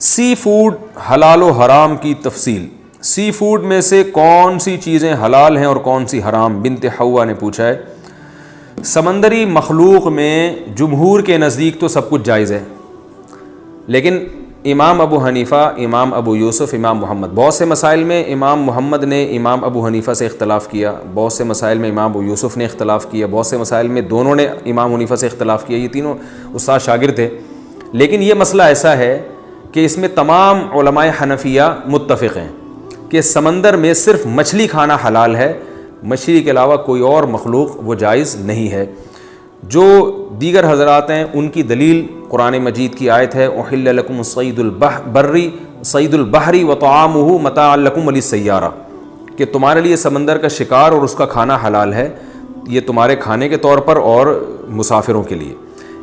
سی food حلال و حرام کی تفصیل۔ سی فوڈ میں سے کون سی چیزیں حلال ہیں اور کون سی حرام؟ بنت حوا نے پوچھا ہے۔ سمندری مخلوق میں جمہور کے نزدیک تو سب کچھ جائز ہے، لیکن امام ابو حنیفہ، امام ابو یوسف، امام محمد، بہت سے مسائل میں امام محمد نے امام ابو حنیفہ سے اختلاف کیا، بہت سے مسائل میں امام ابو یوسف نے اختلاف کیا، بہت سے مسائل میں دونوں نے امام حنیفہ سے اختلاف کیا، یہ تینوں استاد شاگرد تھے۔ لیکن یہ مسئلہ ایسا ہے کہ اس میں تمام علماء حنفیہ متفق ہیں کہ سمندر میں صرف مچھلی کھانا حلال ہے، مچھلی کے علاوہ کوئی اور مخلوق وہ جائز نہیں ہے۔ جو دیگر حضرات ہیں ان کی دلیل قرآن مجید کی آیت ہے احل لکم صید البحری وطعامہ متاعا لکم وللسیارہ، کہ تمہارے لیے سمندر کا شکار اور اس کا کھانا حلال ہے، یہ تمہارے کھانے کے طور پر اور مسافروں کے لیے۔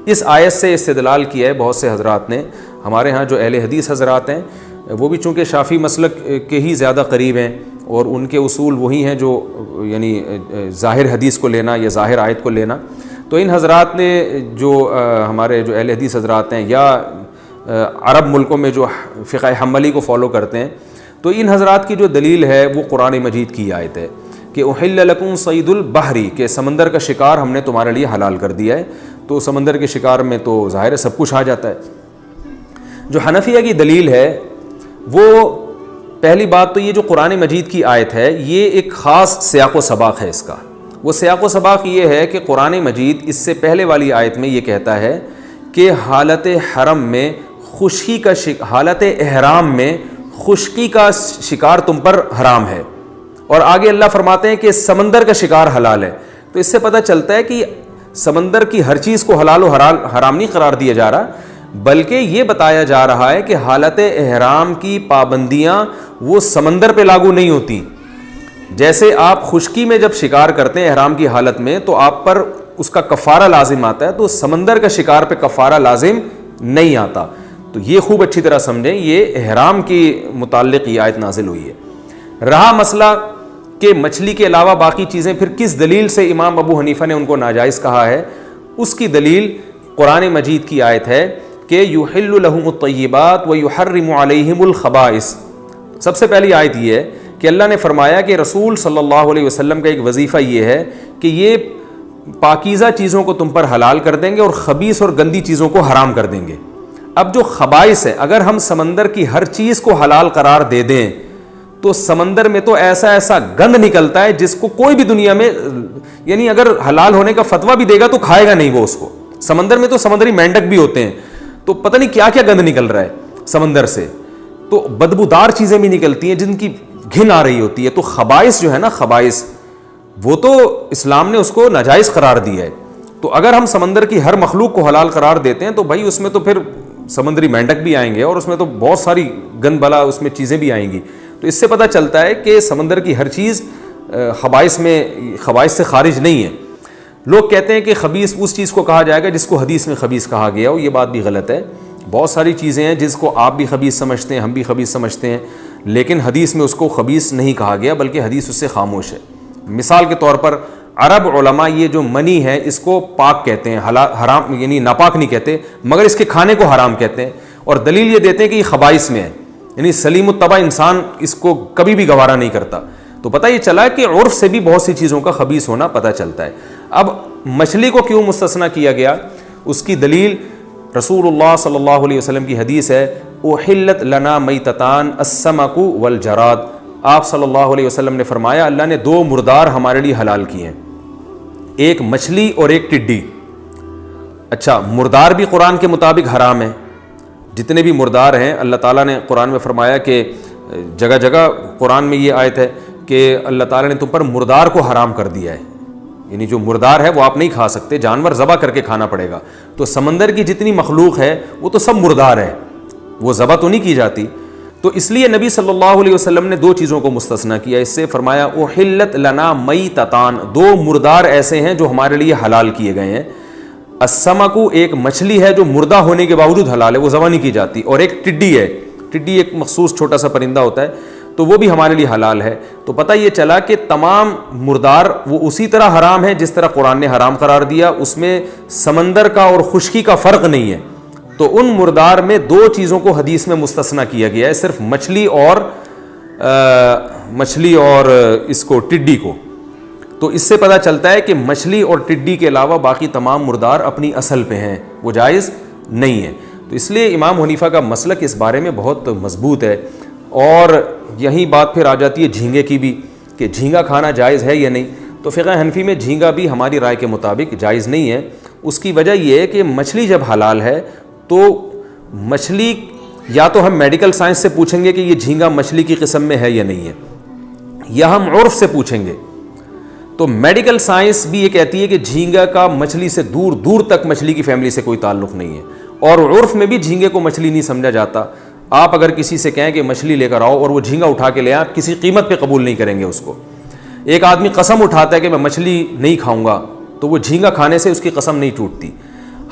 اس آیت سے استدلال کیا ہے بہت سے حضرات نے۔ ہمارے ہاں جو اہل حدیث حضرات ہیں وہ بھی چونکہ شافعی مسلک کے ہی زیادہ قریب ہیں اور ان کے اصول وہی ہیں جو یعنی ظاہر حدیث کو لینا یا ظاہر آیت کو لینا، تو ان حضرات نے جو ہمارے جو اہل حدیث حضرات ہیں یا عرب ملکوں میں جو فقہ حنبلی کو فالو کرتے ہیں، تو ان حضرات کی جو دلیل ہے وہ قرآن مجید کی آیت ہے کہ احل لکم صید البحری، کہ سمندر کا شکار ہم نے تمہارے لیے حلال کر دیا ہے۔ تو سمندر کے شکار میں تو ظاہر ہے سب کچھ آ جاتا ہے۔ جو حنفیہ کی دلیل ہے وہ پہلی بات تو یہ جو قرآن مجید کی آیت ہے یہ ایک خاص سیاق و سباق ہے اس کا۔ وہ سیاق و سباق یہ ہے کہ قرآن مجید اس سے پہلے والی آیت میں یہ کہتا ہے کہ حالت حرم میں خشکی کا حالت احرام میں خشکی کا شکار تم پر حرام ہے، اور آگے اللہ فرماتے ہیں کہ سمندر کا شکار حلال ہے۔ تو اس سے پتہ چلتا ہے کہ سمندر کی ہر چیز کو حلال و حرام نہیں قرار دیا جا رہا، بلکہ یہ بتایا جا رہا ہے کہ حالت احرام کی پابندیاں وہ سمندر پہ لاگو نہیں ہوتی۔ جیسے آپ خشکی میں جب شکار کرتے ہیں احرام کی حالت میں تو آپ پر اس کا کفارہ لازم آتا ہے، تو سمندر کا شکار پہ کفارہ لازم نہیں آتا۔ تو یہ خوب اچھی طرح سمجھیں، یہ احرام کی متعلق یہ آیت نازل ہوئی ہے۔ رہا مسئلہ کہ مچھلی کے علاوہ باقی چیزیں پھر کس دلیل سے امام ابو حنیفہ نے ان کو ناجائز کہا ہے، اس کی دلیل قرآن مجید کی آیت ہے کہ یحل لہم الطیبات ویحرم علیہم الخبائث۔ سب سے پہلی آیت یہ ہے کہ اللہ نے فرمایا کہ رسول صلی اللہ علیہ وسلم کا ایک وظیفہ یہ ہے کہ یہ پاکیزہ چیزوں کو تم پر حلال کر دیں گے اور خبیث اور گندی چیزوں کو حرام کر دیں گے۔ اب جو خبائث ہے، اگر ہم سمندر کی ہر چیز کو حلال قرار دے دیں تو سمندر میں تو ایسا گند نکلتا ہے جس کو کوئی بھی دنیا میں یعنی اگر حلال ہونے کا فتویٰ بھی دے گا تو کھائے گا نہیں وہ اس کو۔ سمندر میں تو سمندری مینڈک بھی ہوتے ہیں، تو پتہ نہیں کیا کیا گند نکل رہا ہے سمندر سے، تو بدبودار چیزیں بھی نکلتی ہیں جن کی گھن آ رہی ہوتی ہے۔ تو خبائث جو ہے نا، خبائث وہ تو اسلام نے اس کو ناجائز قرار دیا ہے۔ تو اگر ہم سمندر کی ہر مخلوق کو حلال قرار دیتے ہیں تو بھائی اس میں تو پھر سمندری مینڈک بھی آئیں گے اور اس میں تو بہت ساری گند بلا اس میں چیزیں بھی آئیں گی۔ تو اس سے پتہ چلتا ہے کہ سمندر کی ہر چیز خبائث سے خارج نہیں ہے۔ لوگ کہتے ہیں کہ خبیث اس چیز کو کہا جائے گا جس کو حدیث میں خبیث کہا گیا ہو، یہ بات بھی غلط ہے۔ بہت ساری چیزیں ہیں جس کو آپ بھی خبیث سمجھتے ہیں، ہم بھی خبیث سمجھتے ہیں، لیکن حدیث میں اس کو خبیث نہیں کہا گیا بلکہ حدیث اس سے خاموش ہے۔ مثال کے طور پر عرب علماء یہ جو منی ہے اس کو پاک کہتے ہیں، حرام یعنی ناپاک نہیں کہتے، مگر اس کے کھانے کو حرام کہتے ہیں، اور دلیل یہ دیتے ہیں کہ یہ خبائث میں ہے، یعنی سلیم الطبع انسان اس کو کبھی بھی گوارا نہیں کرتا۔ تو پتہ یہ چلا کہ عرف سے بھی بہت سی چیزوں کا خبیث ہونا پتہ چلتا ہے۔ اب مچھلی کو کیوں مستثنیٰ کیا گیا، اس کی دلیل رسول اللہ صلی اللہ علیہ وسلم کی حدیث ہے احلت لنا میتتان السمک والجراد۔ آپ صلی اللہ علیہ وسلم نے فرمایا اللہ نے دو مردار ہمارے لیے حلال کیے ہیں، ایک مچھلی اور ایک ٹڈی۔ اچھا، مردار بھی قرآن کے مطابق حرام ہے، جتنے بھی مردار ہیں اللہ تعالیٰ نے قرآن میں فرمایا کہ جگہ جگہ قرآن میں یہ آیت ہے کہ اللہ تعالیٰ نے تم پر مردار کو حرام کر دیا ہے، یعنی جو مردار ہے وہ آپ نہیں کھا سکتے، جانور ذبح کر کے کھانا پڑے گا۔ تو سمندر کی جتنی مخلوق ہے وہ تو سب مردار ہے، وہ ذبح تو نہیں کی جاتی۔ تو اس لیے نبی صلی اللہ علیہ وسلم نے دو چیزوں کو مستثنیٰ کیا، اس سے فرمایا احلت لنا میتتان، دو مردار ایسے ہیں جو ہمارے لیے حلال کیے گئے ہیں۔ السمک ایک مچھلی ہے جو مردہ ہونے کے باوجود حلال ہے، وہ ذبح نہیں کی جاتی، اور ایک ٹڈی ہے، ٹڈی ایک مخصوص چھوٹا سا پرندہ ہوتا ہے، تو وہ بھی ہمارے لیے حلال ہے۔ تو پتہ یہ چلا کہ تمام مردار وہ اسی طرح حرام ہے جس طرح قرآن نے حرام قرار دیا، اس میں سمندر کا اور خشکی کا فرق نہیں ہے۔ تو ان مردار میں دو چیزوں کو حدیث میں مستثنا کیا گیا ہے، صرف مچھلی اور اس کو ٹڈی کو. تو اس سے پتہ چلتا ہے کہ مچھلی اور ٹڈی کے علاوہ باقی تمام مردار اپنی اصل پہ ہیں، وہ جائز نہیں ہے. تو اس لیے امام حنیفہ کا مسلک اس بارے میں بہت مضبوط ہے. اور یہی بات پھر آ جاتی ہے جھینگے کی بھی، کہ جھینگا کھانا جائز ہے یا نہیں. تو فقہ حنفی میں جھینگا بھی ہماری رائے کے مطابق جائز نہیں ہے. اس کی وجہ یہ ہے کہ مچھلی جب حلال ہے تو مچھلی یا تو ہم میڈیکل سائنس سے پوچھیں گے کہ یہ جھینگا مچھلی کی قسم میں ہے یا نہیں ہے، یا ہم عرف سے پوچھیں گے. تو میڈیکل سائنس بھی یہ کہتی ہے کہ جھینگا کا مچھلی سے دور دور تک مچھلی کی فیملی سے کوئی تعلق نہیں ہے، اور عرف میں بھی جھینگے کو مچھلی نہیں سمجھا جاتا. آپ اگر کسی سے کہیں کہ مچھلی لے کر آؤ اور وہ جھینگا اٹھا کے لے آئیں، کسی قیمت پہ قبول نہیں کریں گے اس کو. ایک آدمی قسم اٹھاتا ہے کہ میں مچھلی نہیں کھاؤں گا، تو وہ جھینگا کھانے سے اس کی قسم نہیں ٹوٹتی.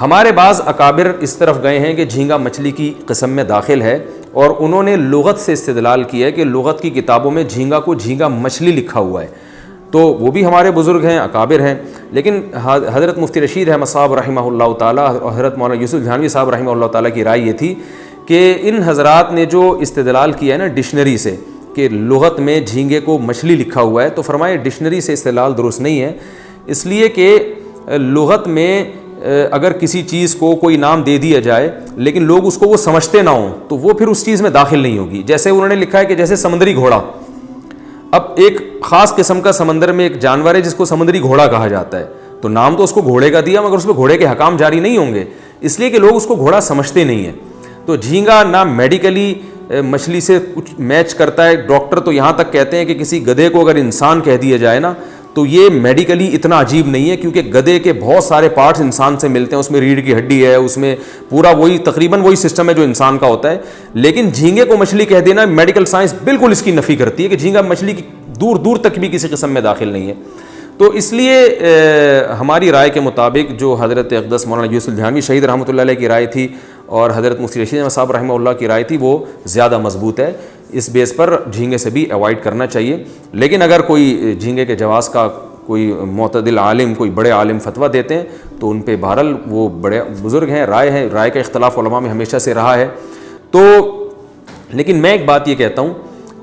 ہمارے بعض اکابر اس طرف گئے ہیں کہ جھینگا مچھلی کی قسم میں داخل ہے، اور انہوں نے لغت سے استدلال کیا ہے کہ لغت کی کتابوں میں جھینگا کو جھینگا مچھلی لکھا ہوا ہے. تو وہ بھی ہمارے بزرگ ہیں، اکابر ہیں. لیکن حضرت مفتی رشید احمد صاحب رحمہ اللہ تعالیٰ اور حضرت مولانا یوسف جھانوی صاحب رحمہ اللہ تعالیٰ کی رائے یہ تھی کہ ان حضرات نے جو استدلال کیا ہے نا ڈکشنری سے کہ لغت میں جھینگے کو مچھلی لکھا ہوا ہے، تو فرمائے ڈکشنری سے استدلال درست نہیں ہے. اس لیے کہ لغت میں اگر کسی چیز کو کوئی نام دے دیا جائے لیکن لوگ اس کو وہ سمجھتے نہ ہوں تو وہ پھر اس چیز میں داخل نہیں ہوگی. جیسے انہوں نے لکھا ہے کہ جیسے سمندری گھوڑا، اب ایک خاص قسم کا سمندر میں ایک جانور ہے جس کو سمندری گھوڑا کہا جاتا ہے، تو نام تو اس کو گھوڑے کا دیا مگر اس میں گھوڑے کے حکام جاری نہیں ہوں گے، اس لیے کہ لوگ اس کو گھوڑا سمجھتے نہیں ہیں. تو جھینگا نہ میڈیکلی مچھلی سے کچھ میچ کرتا ہے. ڈاکٹر تو یہاں تک کہتے ہیں کہ کسی گدھے کو اگر انسان کہہ دیا جائے نا تو یہ میڈیکلی اتنا عجیب نہیں ہے، کیونکہ گدھے کے بہت سارے پارٹس انسان سے ملتے ہیں. اس میں ریڑھ کی ہڈی ہے، اس میں پورا وہی تقریباً وہی سسٹم ہے جو انسان کا ہوتا ہے. لیکن جھینگے کو مچھلی کہہ دینا میڈیکل سائنس بالکل اس کی نفی کرتی ہے کہ جھینگا مچھلی کی دور دور تک بھی کسی قسم میں داخل نہیں ہے. تو اس لیے ہماری رائے کے مطابق جو حضرت اقدس مولانا یوسف جھانوی شہید رحمۃ اللہ علیہ کی رائے تھی اور حضرت مفتی رشید احمد صاحب رحمہ اللہ کی رائے تھی وہ زیادہ مضبوط ہے. اس بیس پر جھینگے سے بھی اوائڈ کرنا چاہیے. لیکن اگر کوئی جھینگے کے جواز کا کوئی معتدل عالم، کوئی بڑے عالم فتویٰ دیتے ہیں تو ان پہ بہرحال وہ بڑے بزرگ ہیں، رائے کا اختلاف علماء میں ہمیشہ سے رہا ہے. تو لیکن میں ایک بات یہ کہتا ہوں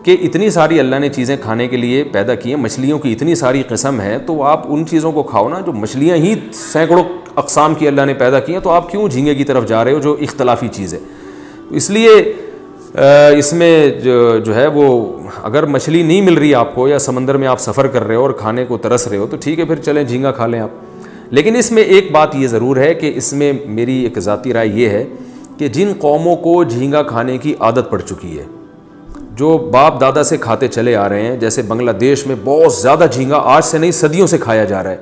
کہ اتنی ساری اللہ نے چیزیں کھانے کے لیے پیدا کی ہیں، مچھلیوں کی اتنی ساری قسم ہے، تو آپ ان چیزوں کو کھاؤ نا. جو مچھلیاں ہی سینکڑوں اقسام کی اللہ نے پیدا کی ہیں، تو آپ کیوں جھینگے کی طرف جا رہے ہو جو اختلافی چیز ہے. اس لیے اس میں جو ہے وہ اگر مچھلی نہیں مل رہی آپ کو یا سمندر میں آپ سفر کر رہے ہو اور کھانے کو ترس رہے ہو تو ٹھیک ہے، پھر چلیں جھینگا کھا لیں آپ. لیکن اس میں ایک بات یہ ضرور ہے کہ اس میں میری ایک ذاتی رائے یہ ہے کہ جن قوموں کو جھینگا کھانے کی عادت پڑ چکی ہے، جو باپ دادا سے کھاتے چلے آ رہے ہیں، جیسے بنگلہ دیش میں بہت زیادہ جھینگا آج سے نہیں صدیوں سے کھایا جا رہا ہے.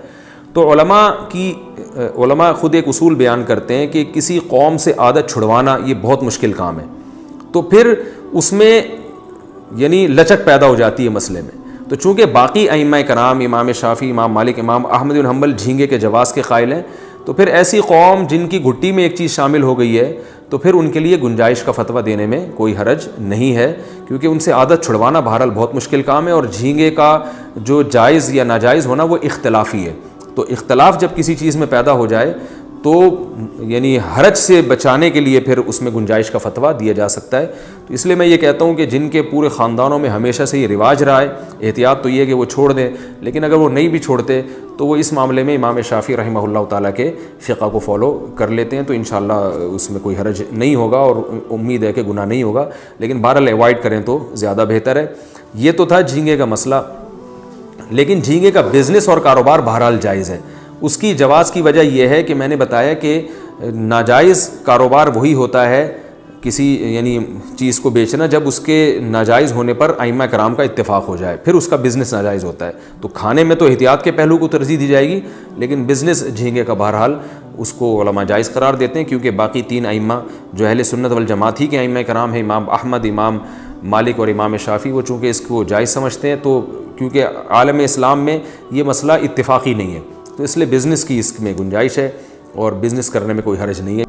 تو علماء خود ایک اصول بیان کرتے ہیں کہ کسی قوم سے عادت چھڑوانا یہ بہت مشکل کام ہے. تو پھر اس میں یعنی لچک پیدا ہو جاتی ہے مسئلے میں. تو چونکہ باقی ائمہ کرام امام شافعی، امام مالک، امام احمد بن حنبل جھینگے کے جواز کے قائل ہیں، تو پھر ایسی قوم جن کی گھٹی میں ایک چیز شامل ہو گئی ہے تو پھر ان کے لیے گنجائش کا فتویٰ دینے میں کوئی حرج نہیں ہے، کیونکہ ان سے عادت چھڑوانا بہرحال بہت مشکل کام ہے. اور جھینگے کا جو جائز یا ناجائز ہونا وہ اختلافی ہے. تو اختلاف جب کسی چیز میں پیدا ہو جائے تو یعنی حرج سے بچانے کے لیے پھر اس میں گنجائش کا فتویٰ دیا جا سکتا ہے. تو اس لیے میں یہ کہتا ہوں کہ جن کے پورے خاندانوں میں ہمیشہ سے یہ رواج رہا ہے، احتیاط تو یہ ہے کہ وہ چھوڑ دیں. لیکن اگر وہ نہیں بھی چھوڑتے تو وہ اس معاملے میں امام شافعی رحمہ اللہ تعالیٰ کے فقہ کو فالو کر لیتے ہیں، تو انشاءاللہ اس میں کوئی حرج نہیں ہوگا اور امید ہے کہ گناہ نہیں ہوگا. لیکن بہرحال اوائڈ کریں تو زیادہ بہتر ہے. یہ تو تھا جھینگے کا مسئلہ. لیکن جھینگے کا بزنس اور کاروبار بہرحال جائز ہے. اس کی جواز کی وجہ یہ ہے کہ میں نے بتایا کہ ناجائز کاروبار وہی ہوتا ہے کسی یعنی چیز کو بیچنا جب اس کے ناجائز ہونے پر ائمہ کرام کا اتفاق ہو جائے، پھر اس کا بزنس ناجائز ہوتا ہے. تو کھانے میں تو احتیاط کے پہلو کو ترجیح دی جائے گی، لیکن بزنس جھینگے کا بہرحال اس کو علماء جائز قرار دیتے ہیں، کیونکہ باقی تین ائمہ جو اہل سنت والجماعت ہی کے ائمہ کرام ہیں، امام احمد، امام مالک اور امام شافعی، وہ چونکہ اس کو جائز سمجھتے ہیں. تو کیونکہ عالم اسلام میں یہ مسئلہ اتفاقی نہیں ہے، تو اس لیے بزنس کی اس میں گنجائش ہے اور بزنس کرنے میں کوئی حرج نہیں ہے.